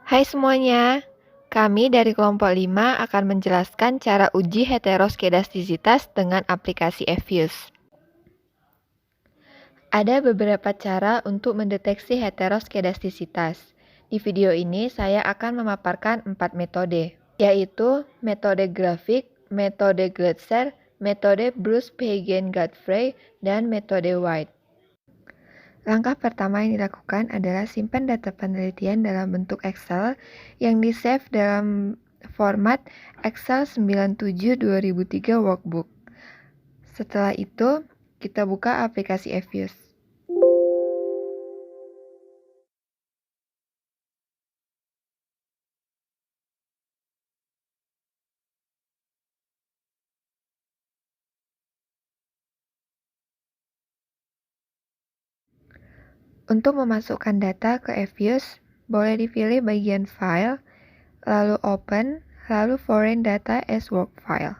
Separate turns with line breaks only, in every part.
Hai semuanya, kami dari kelompok 5 akan menjelaskan cara uji heteroskedastisitas dengan aplikasi Efuse. Ada beberapa cara untuk mendeteksi heteroskedastisitas. Di video ini saya akan memaparkan 4 metode, yaitu metode grafik, metode Glatzer, metode Bruce-Pagan-Godfrey, dan metode White. Langkah pertama yang dilakukan adalah simpan data penelitian dalam bentuk Excel yang di-save dalam format Excel 97/2003 Workbook. Setelah itu, kita buka aplikasi Efuse. Untuk memasukkan data ke Efuse, boleh dipilih bagian File, lalu Open, lalu Foreign Data as Work File.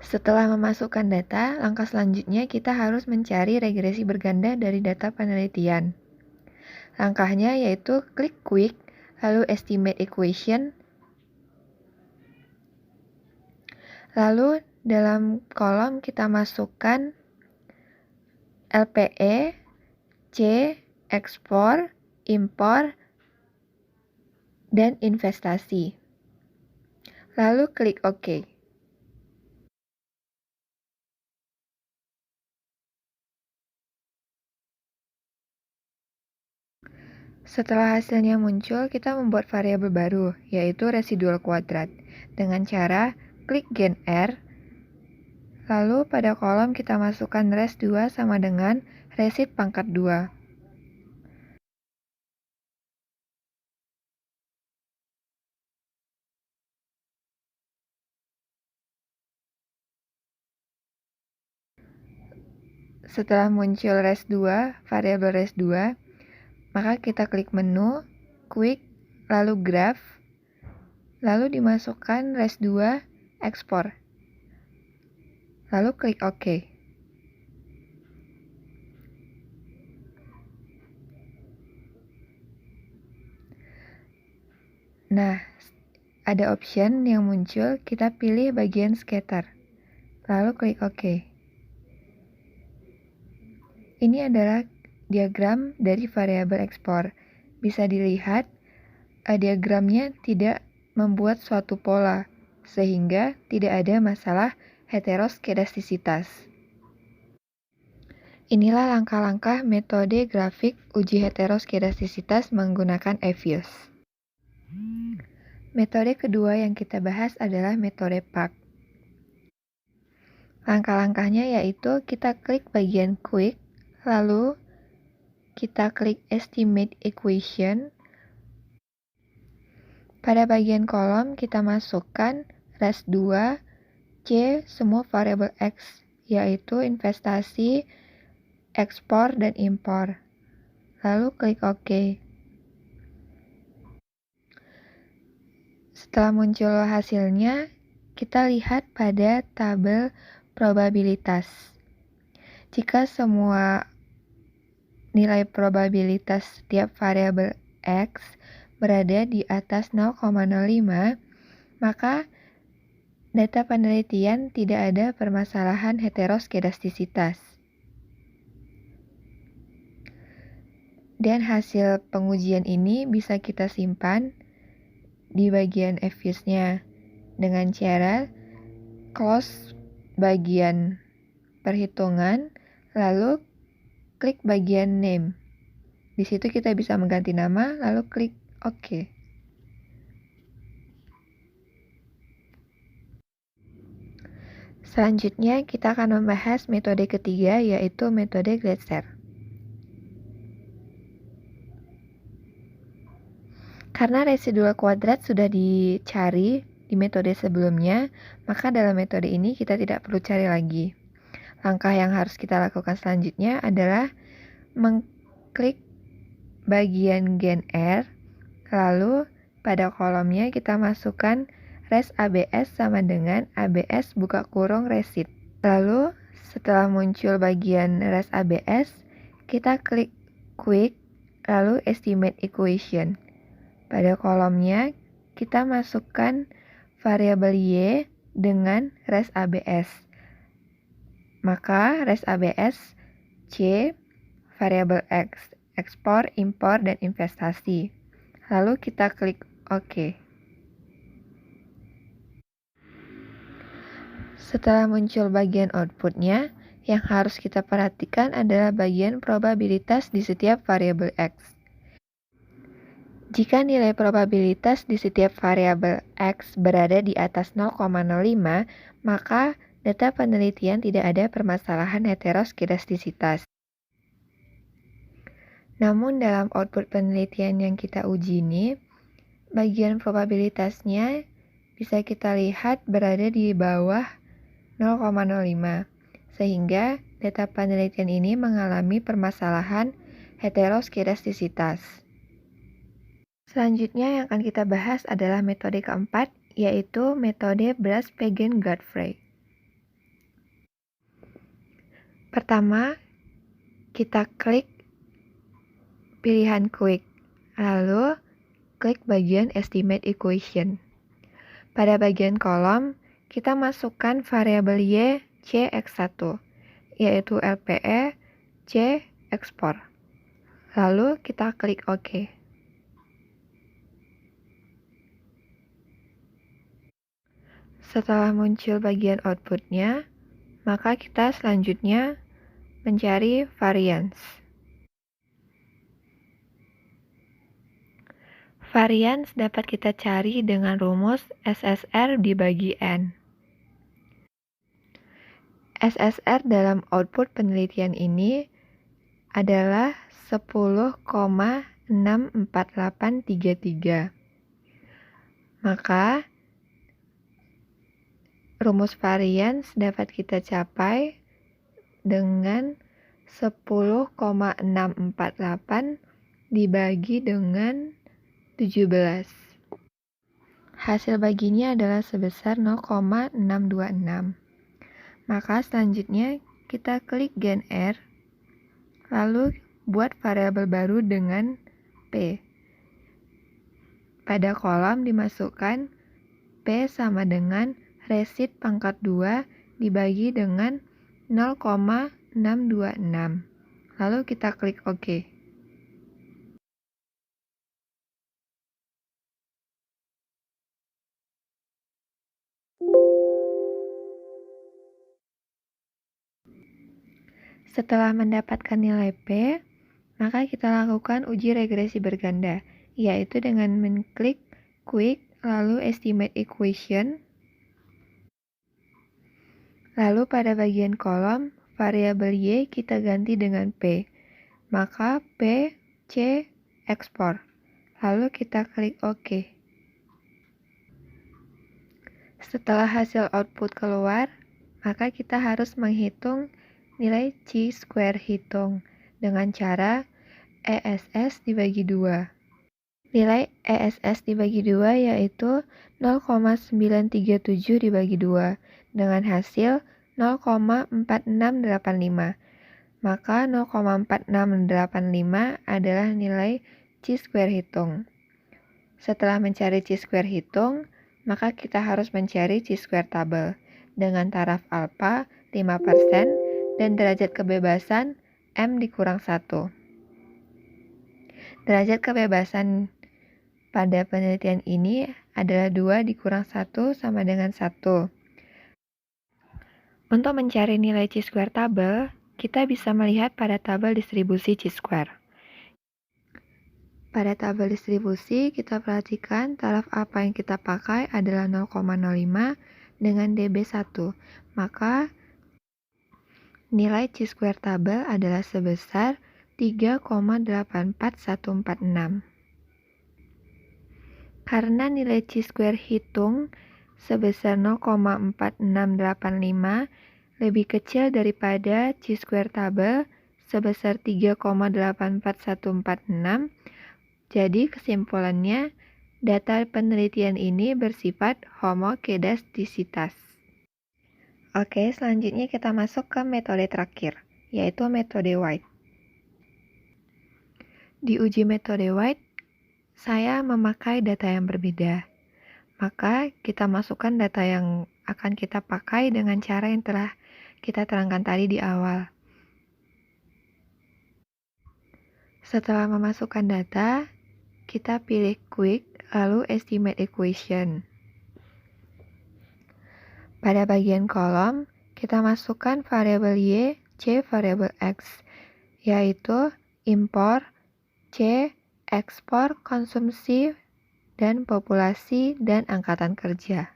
Setelah memasukkan data, langkah selanjutnya kita harus mencari regresi berganda dari data penelitian. Langkahnya yaitu klik Quick, lalu Estimate Equation, lalu dalam kolom kita masukkan LPE, C, Ekspor, Impor, dan Investasi. Lalu klik OK. Setelah hasilnya muncul, kita membuat variabel baru, yaitu residual kuadrat, dengan cara klik Gen R, lalu pada kolom kita masukkan res2 sama dengan resid pangkat 2. Setelah muncul res2, variabel res2, maka kita klik menu, Quick, lalu Graph, lalu dimasukkan res2, Ekspor. Lalu klik OK. Nah, ada option yang muncul, kita pilih bagian Scatter. Lalu klik OK. Ini adalah diagram dari variabel ekspor. Bisa dilihat, diagramnya tidak membuat suatu pola, sehingga tidak ada masalah heteroskedastisitas. Inilah langkah-langkah metode grafik uji heteroskedastisitas menggunakan Efuse. Metode kedua yang kita bahas adalah metode PAC. Langkah-langkahnya yaitu kita klik bagian Quick, lalu kita klik Estimate Equation. Pada bagian kolom kita masukkan res2, C, semua variabel X, yaitu investasi, ekspor, dan impor. Lalu klik OK. Setelah muncul hasilnya, kita lihat pada tabel probabilitas. Jika semua nilai probabilitas setiap variabel X berada di atas 0,05, maka data penelitian tidak ada permasalahan heteroskedastisitas. Dan hasil pengujian ini bisa kita simpan di bagian Efuse-nya dengan cara close bagian perhitungan, lalu klik bagian name. Di situ kita bisa mengganti nama, lalu klik OK. Selanjutnya, kita akan membahas metode ketiga, yaitu metode Gletser. Karena residual kuadrat sudah dicari di metode sebelumnya, maka dalam metode ini kita tidak perlu cari lagi. Langkah yang harus kita lakukan selanjutnya adalah mengklik bagian gen R, lalu pada kolomnya kita masukkan res ABS sama dengan ABS buka kurung resid. Lalu setelah muncul bagian res ABS, kita klik quick, lalu estimate equation. Pada kolomnya kita masukkan variabel Y dengan res ABS. Maka res ABS C, variabel X, ekspor, impor, dan investasi. Lalu kita klik OK. Setelah muncul bagian outputnya, yang harus kita perhatikan adalah bagian probabilitas di setiap variabel X. Jika nilai probabilitas di setiap variabel X berada di atas 0,05, maka data penelitian tidak ada permasalahan heteroskedastisitas. Namun dalam output penelitian yang kita uji ini, bagian probabilitasnya bisa kita lihat berada di bawah 0,05, sehingga data penelitian ini mengalami permasalahan heteroskedastisitas. Selanjutnya yang akan kita bahas adalah metode keempat, yaitu metode Brasspagan-Godfrey. Pertama, kita klik pilihan quick, lalu klik bagian estimate equation. Pada bagian kolom, kita masukkan variabel Y CX1, yaitu LPE C ekspor. Lalu kita klik OK. Setelah muncul bagian outputnya, maka kita selanjutnya mencari variance. Variance dapat kita cari dengan rumus SSR dibagi N. SSR dalam output penelitian ini adalah 10,64833. Maka rumus variance dapat kita capai dengan 10,648 dibagi dengan 17. Hasil baginya adalah sebesar 0,626. Maka selanjutnya kita klik gen R, lalu buat variabel baru dengan P. Pada kolom dimasukkan P sama dengan resid pangkat 2 dibagi dengan 0,626. Lalu kita klik OK. Setelah mendapatkan nilai P, maka kita lakukan uji regresi berganda, yaitu dengan mengklik quick, lalu estimate equation. Lalu pada bagian kolom, variabel Y kita ganti dengan P. Maka P, C, ekspor. Lalu kita klik OK. Setelah hasil output keluar, maka kita harus menghitung nilai chi-square hitung dengan cara ESS dibagi 2. Nilai ESS dibagi 2 yaitu 0,937 dibagi 2 dengan hasil 0,4685. Maka 0,4685 adalah nilai chi-square hitung. Setelah mencari chi-square hitung, maka kita harus mencari chi-square tabel dengan taraf alfa 5% dan derajat kebebasan M dikurang 1. Derajat kebebasan pada penelitian ini adalah 2 dikurang 1 sama dengan 1. Untuk mencari nilai chi-square tabel, kita bisa melihat pada tabel distribusi chi-square. Pada tabel distribusi, kita perhatikan taraf apa yang kita pakai adalah 0,05, dengan DB1. Maka nilai chi-square tabel adalah sebesar 3,84146. Karena nilai chi-square hitung sebesar 0,4685 lebih kecil daripada chi-square tabel sebesar 3,84146, jadi kesimpulannya, data penelitian ini bersifat homokedastisitas. Oke, selanjutnya kita masuk ke metode terakhir, yaitu metode White. Di uji metode White, saya memakai data yang berbeda. Maka kita masukkan data yang akan kita pakai dengan cara yang telah kita terangkan tadi di awal. Setelah memasukkan data, kita pilih Quick, lalu Estimate Equation. Pada bagian kolom, kita masukkan variabel Y, C variabel X, yaitu impor, C, ekspor, konsumsi, dan populasi dan angkatan kerja.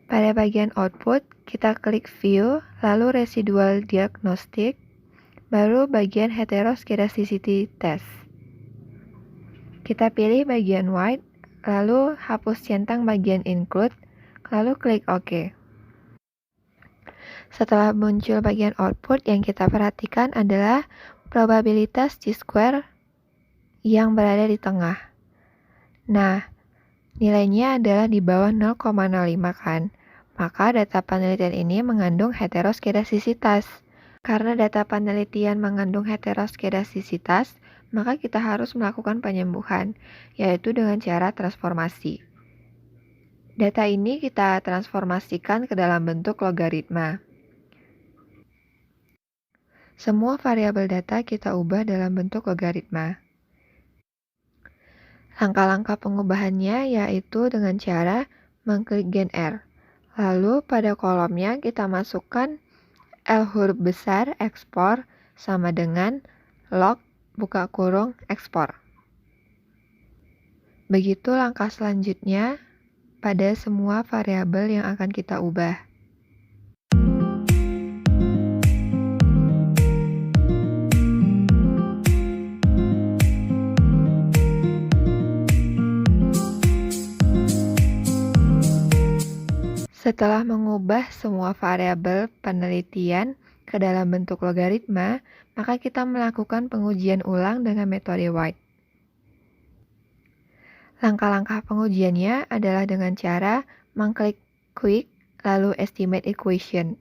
Pada bagian output, kita klik View, lalu Residual Diagnostic, baru bagian Heteroscedasticity Test. Kita pilih bagian White, lalu hapus centang bagian Include, lalu klik OK. Setelah muncul bagian output, yang kita perhatikan adalah probabilitas chi-square yang berada di tengah. Nah, nilainya adalah di bawah 0,05 kan? Maka data penelitian ini mengandung heteroskedastisitas. Karena data penelitian mengandung heteroskedastisitas, maka kita harus melakukan penyembuhan, yaitu dengan cara transformasi. Data ini kita transformasikan ke dalam bentuk logaritma. Semua variabel data kita ubah dalam bentuk logaritma. Langkah-langkah pengubahannya yaitu dengan cara mengklik gen R. Lalu pada kolomnya kita masukkan L huruf besar ekspor sama dengan log buka kurung ekspor. Begitu langkah selanjutnya pada semua variabel yang akan kita ubah. Setelah mengubah semua variabel penelitian ke dalam bentuk logaritma, maka kita melakukan pengujian ulang dengan metode White. Langkah-langkah pengujiannya adalah dengan cara mengklik Quick, lalu Estimate Equation.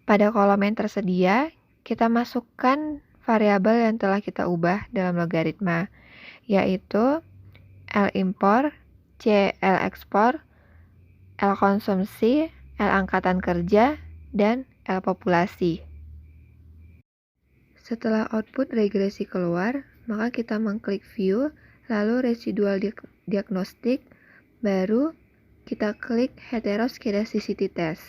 Pada kolom yang tersedia, kita masukkan variabel yang telah kita ubah dalam logaritma, yaitu L impor, C L ekspor, L konsumsi, L angkatan kerja, dan L populasi. Setelah output regresi keluar, maka kita mengklik View, lalu Residual Diagnostic, baru kita klik Heteroscedasticity Test.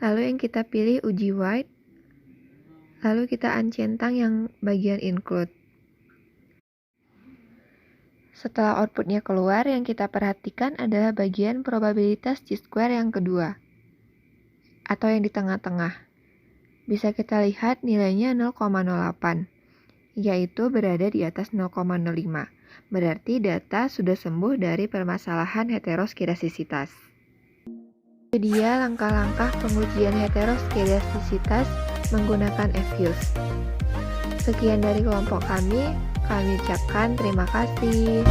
Lalu yang kita pilih uji White, lalu kita uncentang yang bagian Include. Setelah outputnya keluar, yang kita perhatikan adalah bagian probabilitas chi-square yang kedua, atau yang di tengah-tengah. Bisa kita lihat nilainya 0,08, yaitu berada di atas 0,05. Berarti data sudah sembuh dari permasalahan heteroskedastisitas. Itu dia langkah-langkah pengujian heteroskedastisitas menggunakan Fuse. Sekian dari kelompok kami ucapkan terima kasih.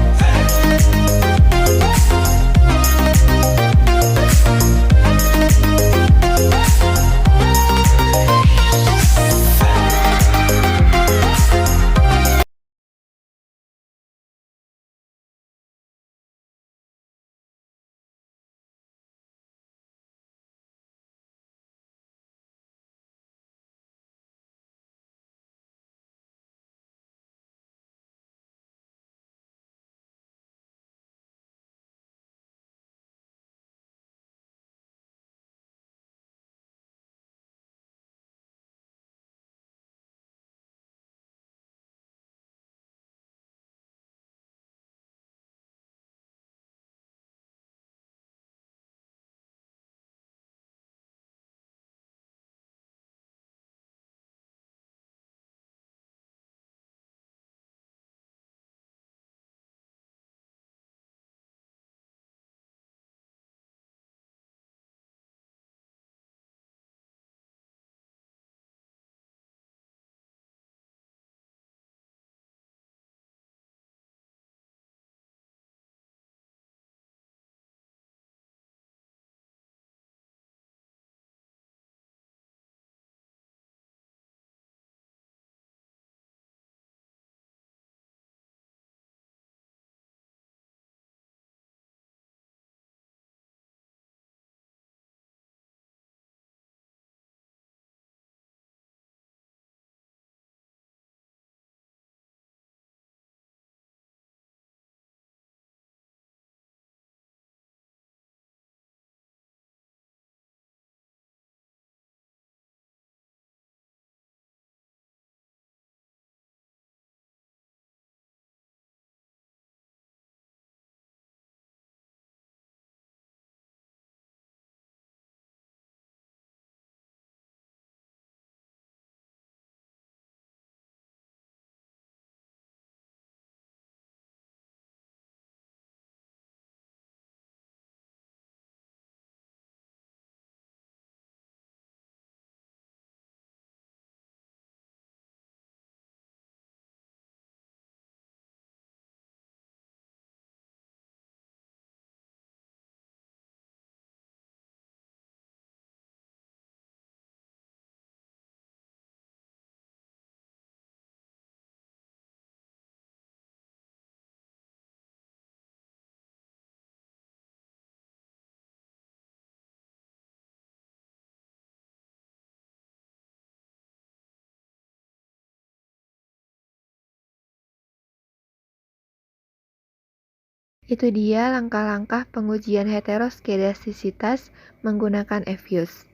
Itu dia langkah-langkah pengujian heteroskedastisitas menggunakan EFUSE.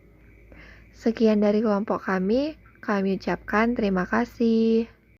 Sekian dari kelompok kami ucapkan terima kasih.